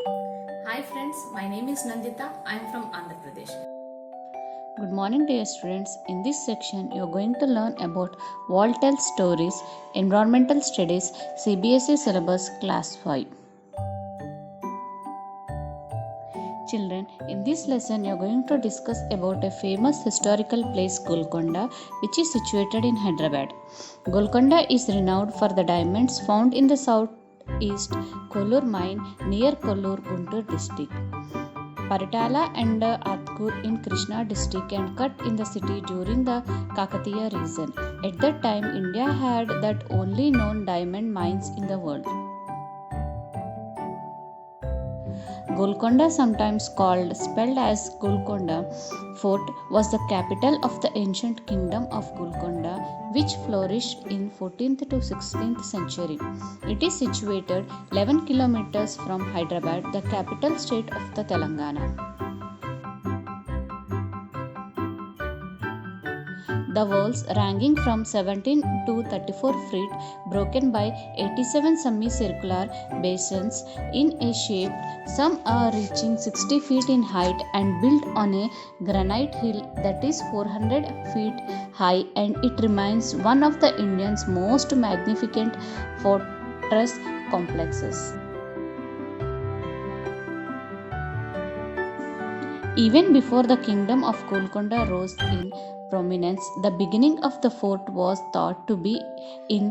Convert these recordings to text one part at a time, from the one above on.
Hi friends, my name is Nandita. I am from Andhra Pradesh. Good morning, dear students. In this section, you are going to learn about Wall Tell Stories, Environmental Studies, CBSE Syllabus, Class 5. Children, in this lesson, you are going to discuss about a famous historical place, Golconda, which is situated in Hyderabad. Golconda is renowned for the diamonds found in the southeast Kollur mine near Kollur, Guntur district. Paritala and Atkur in Krishna district and cut in the city during the Kakatiya region. At that time, India had that only known diamond mines in the world. Golconda, sometimes spelled as Golconda Fort, was the capital of the ancient kingdom of Golconda, which flourished in 14th to 16th century. It is situated 11 kilometers from Hyderabad, the capital state of the Telangana. The walls, ranging from 17 to 34 feet, broken by 87 semicircular basins in a shape, some are reaching 60 feet in height and built on a granite hill that is 400 feet high, and it remains one of the Indian's most magnificent fortress complexes. Even before the kingdom of Golconda rose in prominence, the beginning of the fort was thought to be in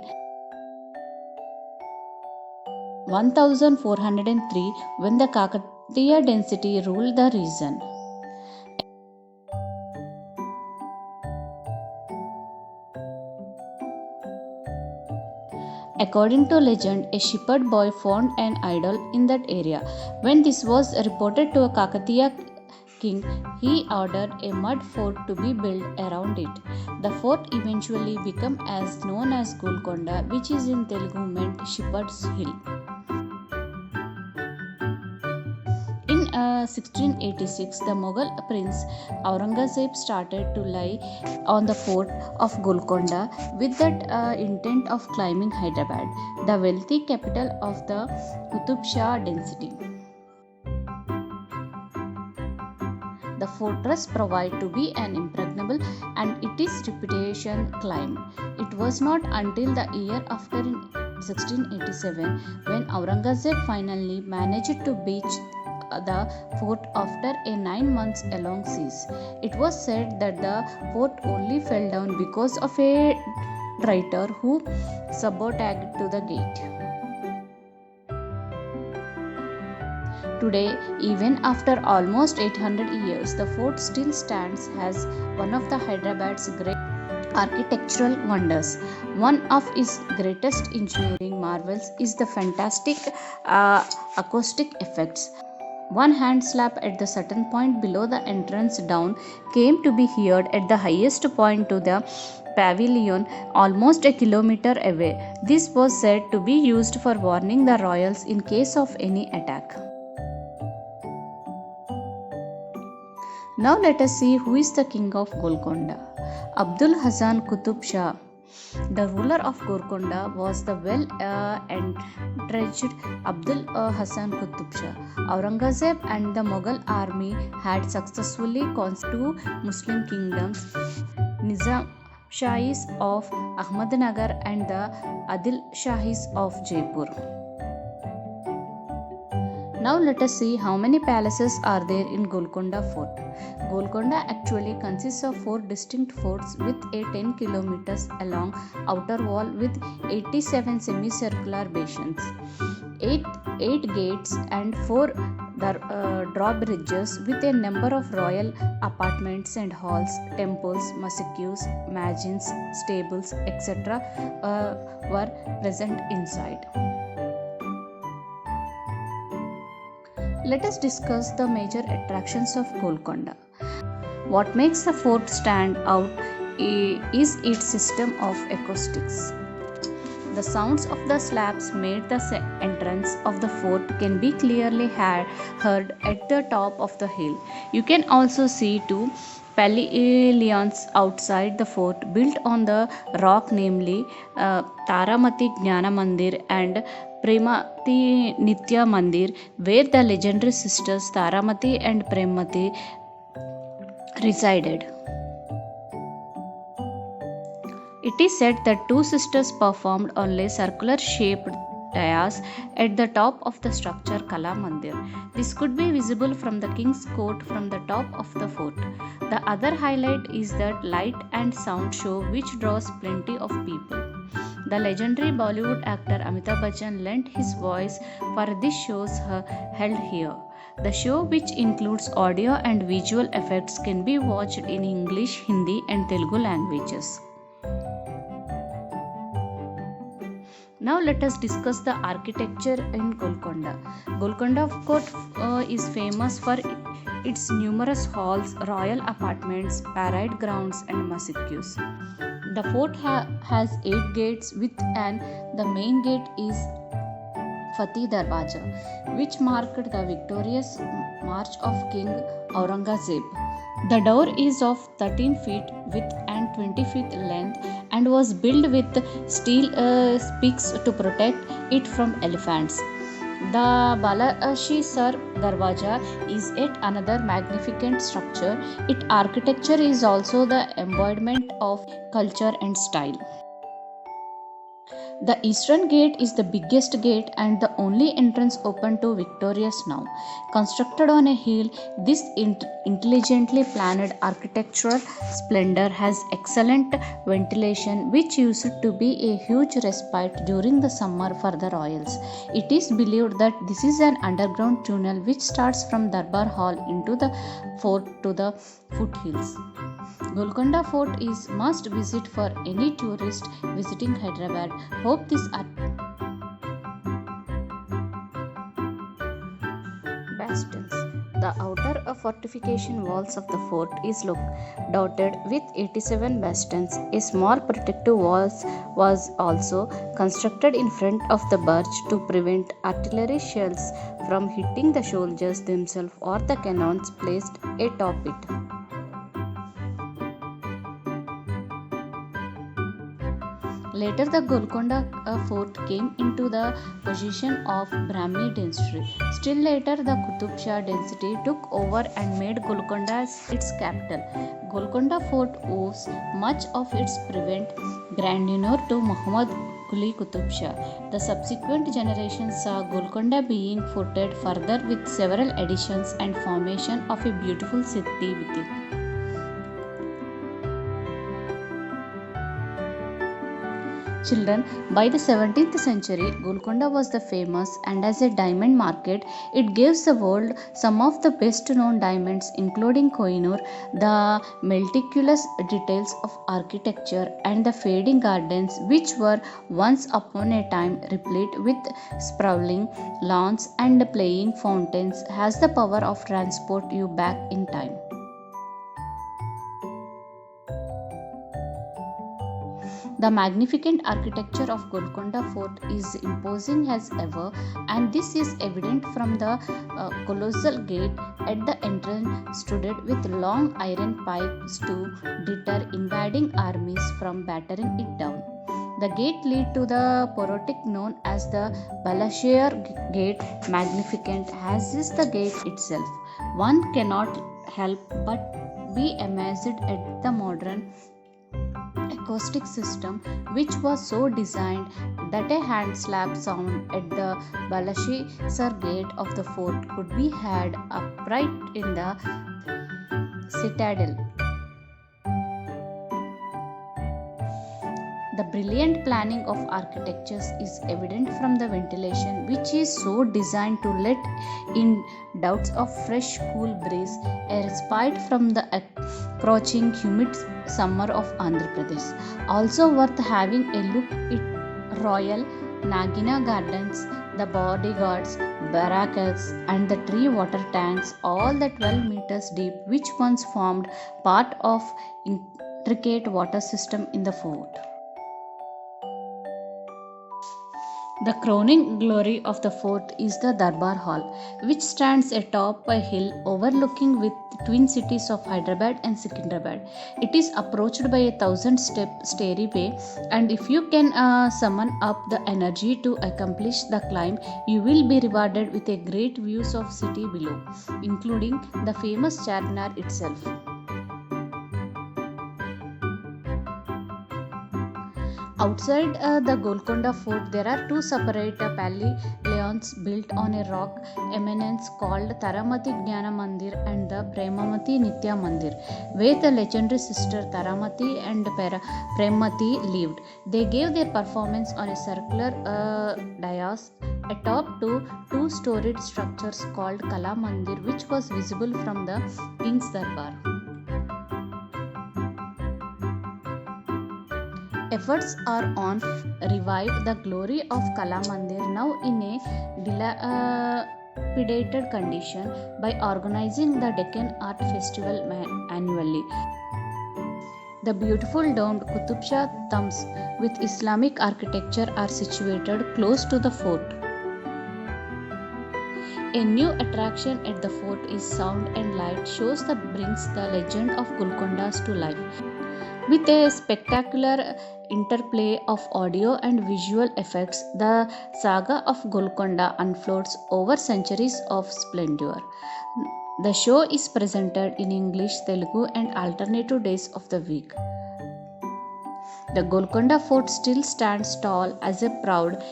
1403 when the Kakatiya dynasty ruled the region. According to legend, a shepherd boy found an idol in that area. When this was reported to a Kakatiya king, he ordered a mud fort to be built around it. The fort eventually became as known as Golconda, which is in Telugu meant Shepherd's Hill. In 1686, the Mughal prince Aurangzeb started to lie on the fort of Golconda with that intent of climbing Hyderabad, the wealthy capital of the Qutub Shah dynasty. The fortress proved to be an impregnable and its reputation climbed. It was not until the year after in 1687 when Aurangzeb finally managed to breach the fort after a 9 months long siege. It was said that the fort only fell down because of a traitor who sabotaged to the gate. Today, even after almost 800 years, the fort still stands as one of the Hyderabad's great architectural wonders. One of its greatest engineering marvels is the fantastic acoustic effects. One hand slap at the certain point below the entrance down came to be heard at the highest point to the pavilion almost a kilometer away. This was said to be used for warning the royals in case of any attack. Now let us see who is the king of Golconda. Abdul Hassan Qutub Shah. The ruler of Golconda was the well-entrenched Abdul Hassan Qutub Shah. Aurangzeb and the Mughal army had successfully conquered two Muslim kingdoms, Nizam Shahis of Ahmednagar and the Adil Shahis of Jaipur. Now let us see how many palaces are there in Golconda Fort. Golconda actually consists of 4 distinct forts with a 10 kilometers long outer wall with 87 semicircular basins, 8 gates and 4 drawbridges with a number of royal apartments and halls, temples, mosques, magins, stables, etc. Were present inside. Let us discuss the major attractions of Golconda. What makes the fort stand out is its system of acoustics. The sounds of the slaps made the entrance of the fort can be clearly heard at the top of the hill. You can also see two pavilions outside the fort built on the rock, namely Taramati Jnana Mandir and Premati Nitya Mandir, where the legendary sisters Taramati and Premati resided. It is said that two sisters performed on a circular shaped dais at the top of the structure Kala Mandir. This could be visible from the king's court from the top of the fort. The other highlight is that light and sound show which draws plenty of people. The legendary Bollywood actor Amitabh Bachchan lent his voice for these shows held here. The show, which includes audio and visual effects, can be watched in English, Hindi, and Telugu languages. Now let us discuss the architecture in Golconda. Golconda Fort is famous for its numerous halls, royal apartments, parade grounds, and mosques. The fort has 8 gates and the main gate is Fateh Darwaza, which marked the victorious march of King Aurangzeb. The door is of 13 feet width and 20 feet length and was built with steel spikes to protect it from elephants. The Balashi Sar Darwaza is yet another magnificent structure. Its architecture is also the embodiment of culture and style. The eastern gate is the biggest gate and the only entrance open to Victoria's now. Constructed on a hill, this intelligently planned architectural splendor has excellent ventilation, which used to be a huge respite during the summer for the royals. It is believed that this is an underground tunnel which starts from Darbar Hall into the fort to the foothills. Golconda Fort is must visit for any tourist visiting Hyderabad. Hope this bastions. The outer fortification walls of the fort is dotted with 87 bastions. A small protective wall was also constructed in front of the barge to prevent artillery shells from hitting the soldiers themselves or the cannons placed atop it. Later, the Golconda fort came into the possession of Brahmi dynasty. Still later, the Qutub Shah dynasty took over and made Golconda its capital. Golconda fort owes much of its present grandeur to Muhammad Quli Qutub Shah. The subsequent generations saw Golconda being fortified further with several additions and formation of a beautiful city within. Children, by the 17th century, Golconda was the famous, and as a diamond market, it gives the world some of the best known diamonds, including Kohinoor, the meticulous details of architecture, and the fading gardens, which were once upon a time replete with sprawling lawns and playing fountains, has the power of transport you back in time. The magnificent architecture of Golconda Fort is imposing as ever, and this is evident from the colossal gate at the entrance studded with long iron pipes to deter invading armies from battering it down. The gate leads to the portico known as the Balashir Gate, magnificent as is the gate itself. One cannot help but be amazed at the modern acoustic system, which was so designed that a hand slap sound at the Balashir gate of the fort could be heard upright in the citadel. The brilliant planning of architectures is evident from the ventilation, which is so designed to let in draughts of fresh cool breeze, a respite from the encroaching humid summer of Andhra Pradesh. Also worth having a look at Royal Nagina Gardens, the bodyguards, barracks, and the tree water tanks, all the 12 meters deep, which once formed part of intricate water system in the fort. The crowning glory of the fort is the Darbar Hall, which stands atop a hill overlooking with twin cities of Hyderabad and Secunderabad. It is approached by a 1,000-step stairway, and if you can summon up the energy to accomplish the climb, you will be rewarded with a great views of city below, including the famous Charminar itself. Outside the Golconda fort, there are two separate pavilions built on a rock eminence called Taramati Jnana Mandir and the Premamati Nitya Mandir, where the legendary sister Taramati and Premamati lived. They gave their performance on a circular dais atop two-storied structures called Kala Mandir, which was visible from the king's darbar. Efforts are on revive the glory of Kala Mandir, now in a dilapidated condition, by organizing the Deccan Art Festival annually. The beautiful domed Qutub Shah tombs with Islamic architecture are situated close to the fort. A new attraction at the fort is Sound and Light shows that brings the legend of Golcondas to life. With a spectacular interplay of audio and visual effects, the saga of Golconda unfolds over centuries of splendor. The show is presented in English, Telugu, and alternative days of the week. The Golconda Fort still stands tall as a proud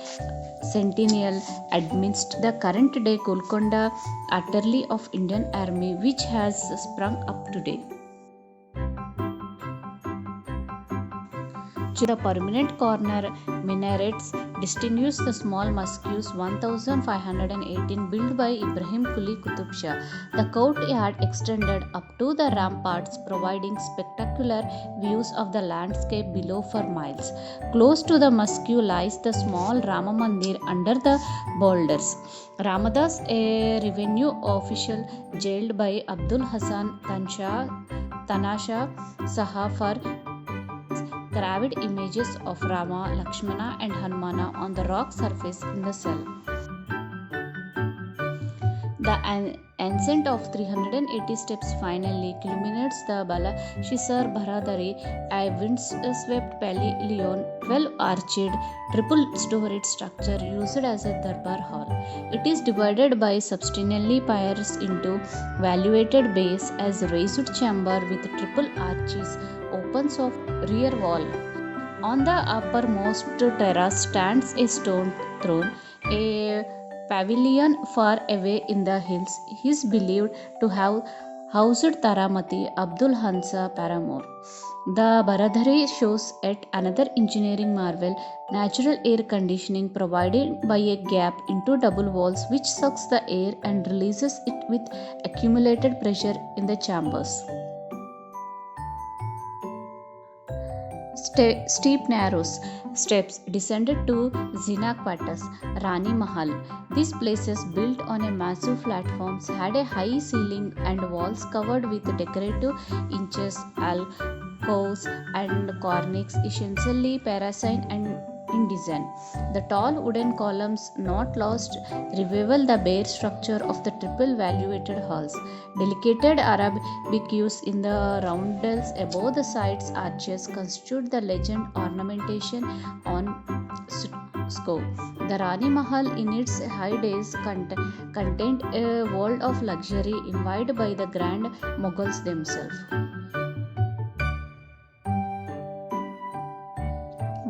sentinel amidst the current day Golconda artillery of Indian Army, which has sprung up today. The permanent corner minarets distinguish the small mosques 1518 built by Ibrahim Quli Qutub Shah. The courtyard extended up to the ramparts, providing spectacular views of the landscape below for miles. Close to the mosque lies the small Rama Mandir under the boulders. Ramadas, a revenue official jailed by Abdul Hassan Tanasha Saha for carved images of Rama, Lakshmana and Hanumana on the rock surface in the cell. The ascent of 380 steps finally culminates the Balashisar Bharadari, a windswept pavilion, 12-arched, triple-storied structure used as a Darbar Hall. It is divided by substantially piers into valuated bays as raised chamber with triple arches opens of rear wall. On the uppermost terrace stands a stone throne, a pavilion far away in the hills. He is believed to have housed Taramati, Abdul Hansa paramour. The Baradhari shows yet another engineering marvel, natural air conditioning provided by a gap into double walls which sucks the air and releases it with accumulated pressure in the chambers. Steep narrow steps descended to Zina Quarters, Rani Mahal. These places, built on a massive platforms, had a high ceiling and walls covered with decorative niches, alcoves and cornices, essentially Parisian and in design. The tall wooden columns not lost reveal the bare structure of the triple valuated halls. Delicate Arabesques in the roundels above the sides arches constitute the legend ornamentation on scope. The Rani Mahal in its high days contained a world of luxury envied by the grand Mughals themselves.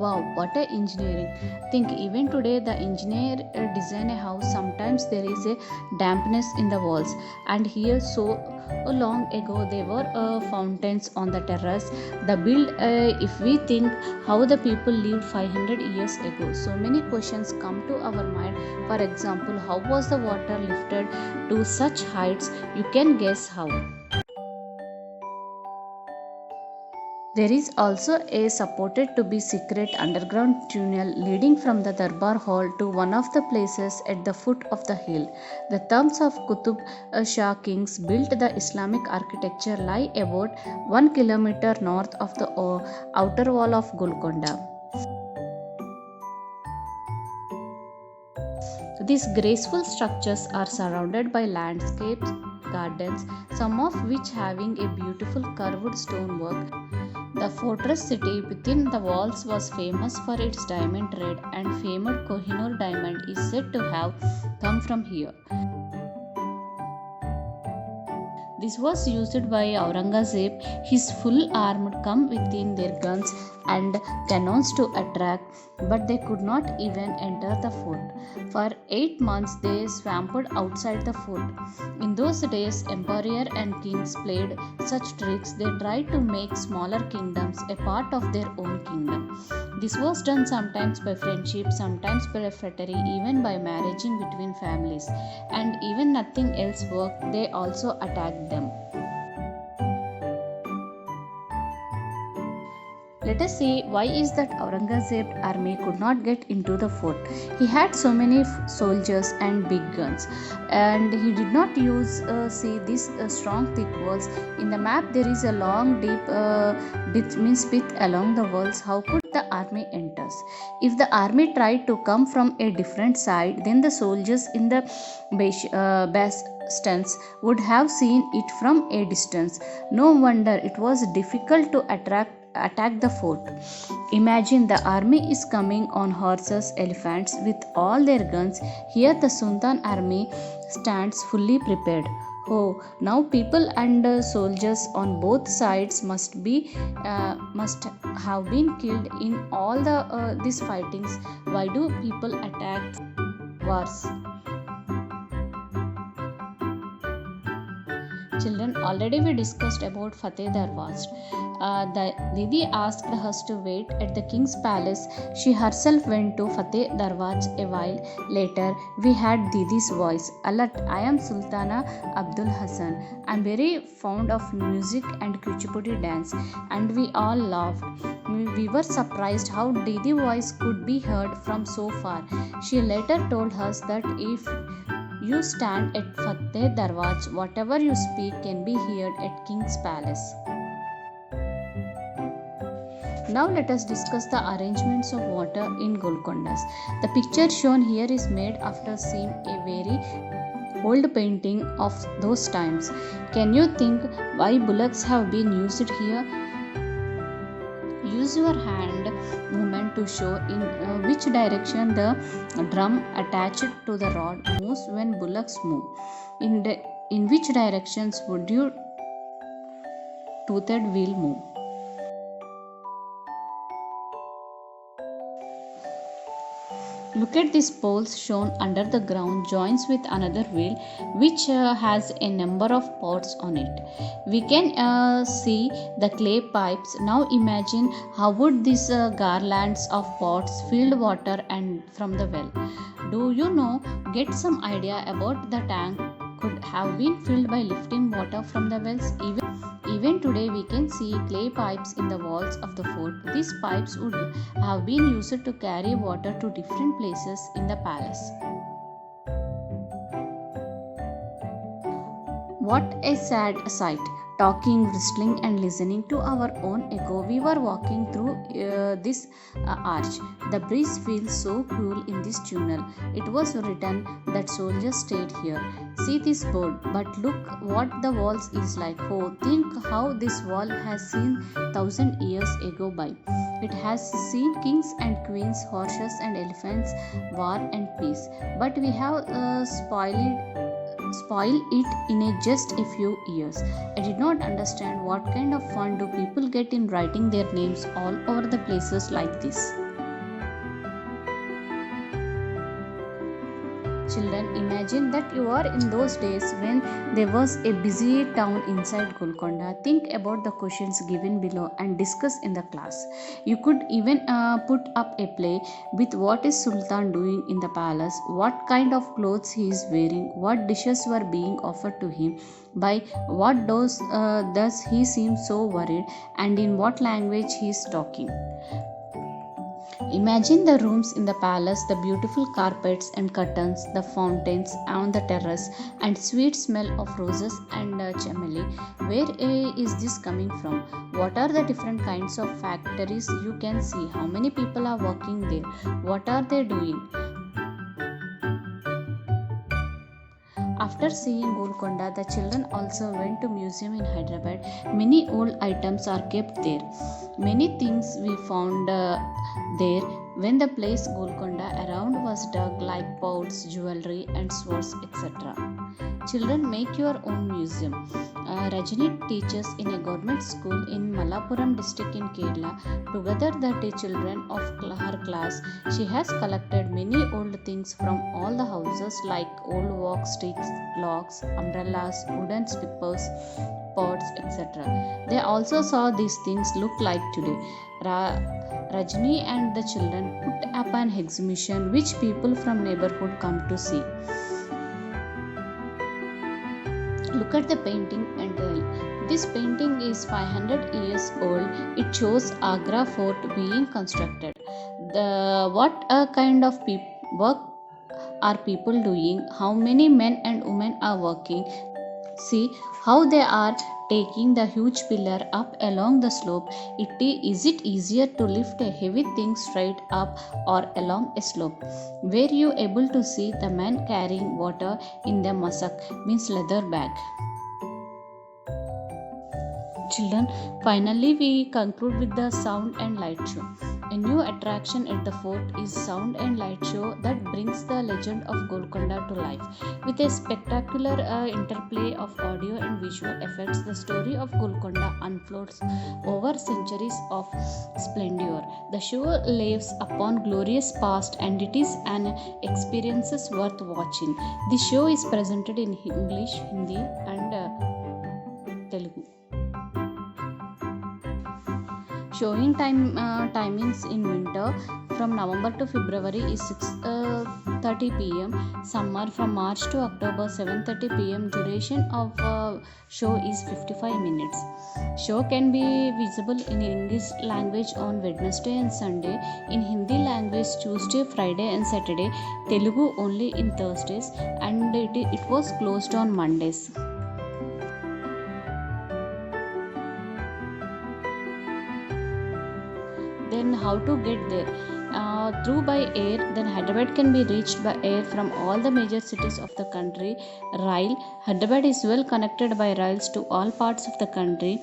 Wow, what a engineering. Think even today the engineer design a house, sometimes there is a dampness in the walls, and here so long ago there were fountains on the terrace. The build, if we think how the people lived 500 years ago, so many questions come to our mind. For example, how was the water lifted to such heights? You can guess how. There is also a supported to be secret underground tunnel leading from the Darbar Hall to one of the places at the foot of the hill. The tombs of Qutub Shah kings built the Islamic architecture lie about 1 kilometer north of the outer wall of Golconda. These graceful structures are surrounded by landscapes, gardens, some of which having a beautiful curved stonework. The fortress city within the walls was famous for its diamond trade, and famed Kohinoor diamond is said to have come from here. This was used by Aurangzeb. His full armed come within their guns and cannons to attract, but they could not even enter the fort. For 8 months they swamped outside the fort. In those days, emperor and kings played such tricks. They tried to make smaller kingdoms a part of their own kingdom. This was done sometimes by friendship, sometimes by flattery, even by marrying between families. And even nothing else worked, they also attacked them. Let us see why is that Aurangzeb's army could not get into the fort. He had so many soldiers and big guns, and he did not use see these strong thick walls. In the map there is a long deep width along the walls. How could the army enters? If the army tried to come from a different side, then the soldiers in the bastions would have seen it from a distance. No wonder it was difficult to attack the fort. Imagine the army is coming on horses, elephants with all their guns. Here the Sultan army stands fully prepared. Oh, now people and soldiers on both sides must have been killed in all these fightings. Why do people attack wars? Children, already we discussed about Fateh Darwaz. The Didi asked us to wait at the king's palace. She herself went to Fateh Darwaz a while later. We had Didi's voice. Alat, I am Sultana Abdul Hassan. I am very fond of music and Kuchipudi dance, and we all laughed. We were surprised how Didi's voice could be heard from so far. She later told us that if you stand at Fateh Darwaz, whatever you speak can be heard at King's Palace. Now let us discuss the arrangements of water in Golcondas. The picture shown here is made after seeing a very old painting of those times. Can you think why bullocks have been used here? Use your hand movement to show in which direction the drum attached to the rod moves when bullocks move. In which directions would your toothed wheel move? Look at these poles shown under the ground joins with another wheel which has a number of pots on it. We can see the clay pipes. Now imagine how would these garlands of pots fill water and from the well. Do you know, get some idea about the tank could have been filled by lifting water from the wells. Even today we can see clay pipes in the walls of the fort. These pipes would have been used to carry water to different places in the palace. What a sad sight. Talking, whistling and listening to our own echo. We were walking through this arch. The breeze feels so cool in this tunnel. It was written that soldiers stayed here. See this board, but look what the walls is like. Oh, think how this wall has seen 1,000 years ago by. It has seen kings and queens, horses and elephants, war and peace. But we have spoil it in just a few years. I did not understand what kind of fun do people get in writing their names all over the places like this. Children, imagine that you are in those days when there was a busy town inside Golconda. Think about the questions given below and discuss in the class. You could even put up a play with what is Sultan doing in the palace, what kind of clothes he is wearing, what dishes were being offered to him, by what does he seem so worried, and in what language he is talking. Imagine the rooms in the palace, the beautiful carpets and curtains, the fountains on the terrace, and sweet smell of roses and chameli. Where is this coming from? What are the different kinds of factories you can see? How many people are working there? What are they doing? After seeing Golconda, the children also went to museum in Hyderabad. Many old items are kept there. Many things we found there when the place Golconda around was dug, like pots, jewelry, and swords, etc. Children, make your own museum. Rajani teaches in a government school in Malappuram district in Kerala. Together, the children of her class, she has collected many old things from all the houses like old walk sticks, locks, umbrellas, wooden slippers, pots, etc. They also saw these things look like today. Rajni and the children put up an exhibition which people from neighborhood come to see. Look at the painting and tell. This painting is 500 years old. It shows Agra fort being constructed. What a kind of work are people doing? How many men and women are working? See how they are taking the huge pillar up along the slope. Is it easier to lift a heavy thing straight up or along a slope? Were you able to see the man carrying water in the masak, means leather bag? Children, finally we conclude with the sound and light show. A new attraction at the fort is sound and light show that brings the legend of Golconda to life. With a spectacular interplay of audio and visual effects, the story of Golconda unfolds over centuries of splendor. The show lives upon glorious past and it is an experience worth watching. The show is presented in English, Hindi and Telugu. Showing timings in winter from November to February is 6:30 p.m. Summer from March to October 7:30 p.m. Duration of show is 55 minutes. Show can be visible in English language on Wednesday and Sunday, in Hindi language Tuesday, Friday and Saturday, Telugu only in Thursdays, and it was closed on Mondays. Then how to get there? Through by air. Then Hyderabad can be reached by air from all the major cities of the country. Rail. Hyderabad is well connected by rails to all parts of the country.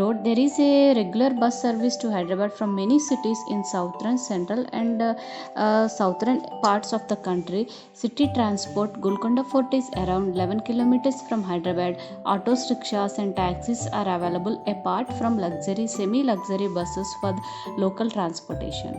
Road. There is a regular bus service to Hyderabad from many cities in southern, central and southern parts of the country. City transport. Golconda Fort is around 11 kilometers from Hyderabad. Autos, rickshaws and taxis are available apart from luxury, semi-luxury buses for local transportation.